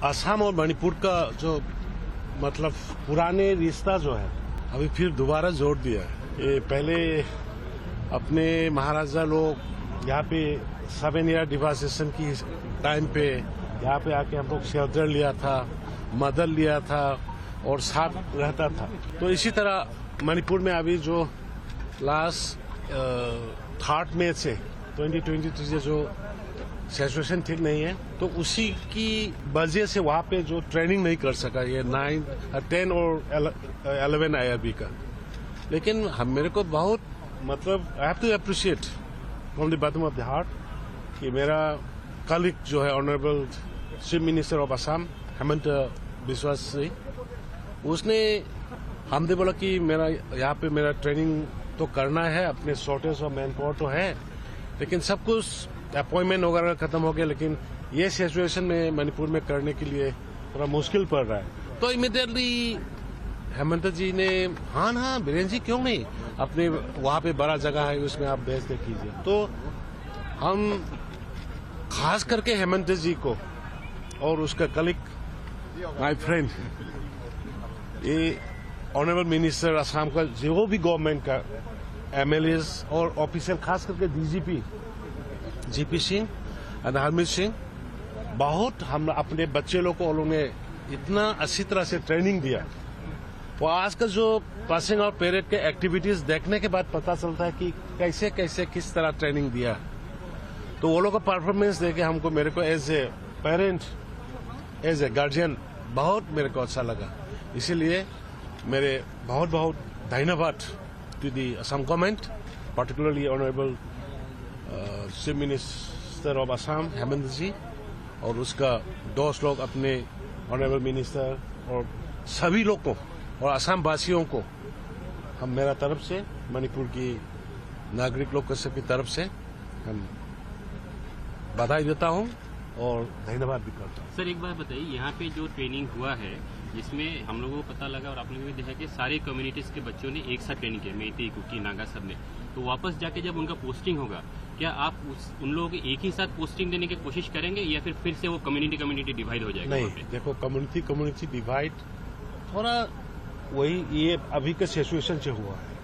असम और मणिपुर का जो मतलब पुराने रिश्ता जो है अभी फिर दोबारा जोड़ दिया है। ये पहले अपने महाराजा लोग यहाँ पे 7 ईयर डिवाइसेशन की टाइम पे यहाँ पे आके हम लोग शेल्टर लिया था, मदद लिया था और साथ रहता था। तो इसी तरह मणिपुर में अभी जो लास्ट 3 मई से 2023 से जो सिचुएशन ठीक नहीं है, तो उसी की वजह से वहाँ पे जो ट्रेनिंग नहीं कर सका ये 9, 10 और 11 IRB का। लेकिन मेरे को बहुत मतलब I have to appreciate from the bottom of the heart कि मेरा कलीग जो है honourable chief minister of Assam Himanta Biswa ji, उसने हमने बोला कि मेरा यहाँ पे मेरा ट्रेनिंग तो करना है, अपने शॉर्टेज और मैन पावर तो है, लेकिन सब कुछ अपॉइंटमेंट वगैरह खत्म हो गया, लेकिन ये सिचुएशन में मणिपुर में करने के लिए थोड़ा मुश्किल पड़ रहा है। तो इमीडिएटली हेमंत जी ने हाँ बीरेन जी क्यों नहीं, अपने वहाँ पे बड़ा जगह है उसमें आप भेज दे कीजिए। तो हम खास करके हेमंत जी को और उसका कलीग माय फ्रेंड ये ऑनरेबल मिनिस्टर असम का जो भी गवर्नमेंट का MLAs और ऑफिसर खास करके DGP GP सिंह और हरमीत सिंह, बहुत हम अपने बच्चे लोग को उन्होंने इतना अच्छी तरह से ट्रेनिंग दिया। वो आज का जो पासिंग आउट परेड के एक्टिविटीज देखने के बाद पता चलता है कि कैसे कैसे किस तरह ट्रेनिंग दिया। तो वो लोग का परफॉर्मेंस देके हमको मेरे को as a parent as a guardian बहुत मेरे को अच्छा लगा। इसीलिए मेरे बहुत बहुत धन्यवाद to the Assam government, particularly honourable chief minister of Assam Himanta ji और उसका दोस्त लोग, अपने ऑनरेबल मिनिस्टर और सभी लोग को और असम वासियों को हम मेरा तरफ से, मणिपुर की नागरिक लोग की तरफ से हम बधाई देता हूं और धन्यवाद भी करता हूं। सर एक बात बताइए, यहाँ पे जो ट्रेनिंग हुआ है जिसमें हम लोगों को पता लगा और आप लोगों ने देखा कि सारे कम्युनिटीज के बच्चों ने एक साथ ट्रेनिंग किया, मेइतेई, कुकी, नागा सब ने, तो वापस जाके जब उनका पोस्टिंग होगा, क्या आप उन लोगों को एक ही साथ पोस्टिंग देने की कोशिश करेंगे या फिर से वो कम्युनिटी डिवाइड हो जाएगा? नहीं, देखो कम्युनिटी डिवाइड थोड़ा वही ये अभी के सिचुएशन से हुआ है,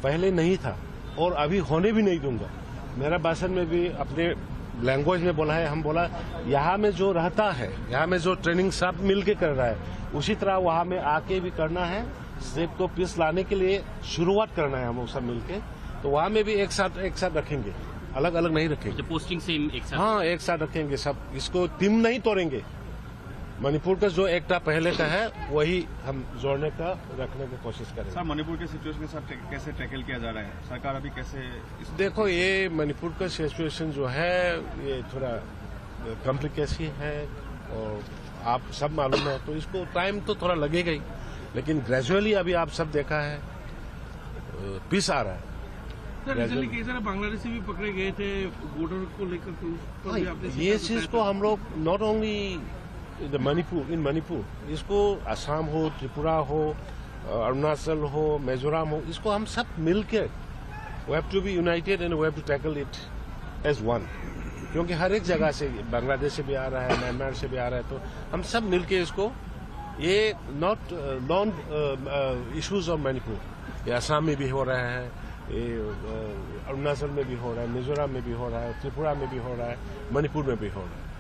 पहले नहीं था और अभी होने भी नहीं दूंगा। मेरा भाषण में भी अपने लैंग्वेज में बोला है, हम बोला यहाँ में जो रहता है, यहाँ में जो ट्रेनिंग सब मिल के कर रहा है, उसी तरह वहाँ में आके भी करना है। स्टेट को पीस लाने के लिए शुरुआत करना है हम लोग सब मिलके, तो वहाँ में भी एक साथ रखेंगे, अलग अलग नहीं रखेंगे। पोस्टिंग से एक साथ? हाँ, एक साथ रखेंगे सब, इसको टीम नहीं तोड़ेंगे। मणिपुर का जो एकता पहले का है वही हम जोड़ने का रखने की कोशिश करेंगे। सर मणिपुर के सिचुएशन के साथ कैसे टैकल किया जा रहा है, सरकार अभी कैसे? देखो ये मणिपुर का सिचुएशन जो है ये थोड़ा कॉम्प्लिकेसी है और आप सब मालूम है, तो इसको टाइम तो थोड़ा लगेगा ही, लेकिन ग्रेजुअली अभी आप सब देखा है पीस आ रहा है। सर रिसेंटली कई सारे बांग्लादेशी भी पकड़े गए थे बॉर्डर को लेकर, तो ये चीज को हम लोग नॉट ओनली इन मणिपुर, इसको असम हो, त्रिपुरा हो, अरुणाचल हो, मिजोरम हो, इसको हम सब मिलके we have to be united and we have to tackle it as one, क्योंकि हर एक जगह से, बांग्लादेश से भी आ रहा है, म्यांमार से भी आ रहा है, तो हम सब मिलके इसको, ये not non issues of Manipur, ये असम में भी हो रहा है, ये अरुणाचल में भी हो रहा है, मिजोरम में भी हो रहा है, त्रिपुरा में भी हो रहा है, मणिपुर में भी हो रहा है।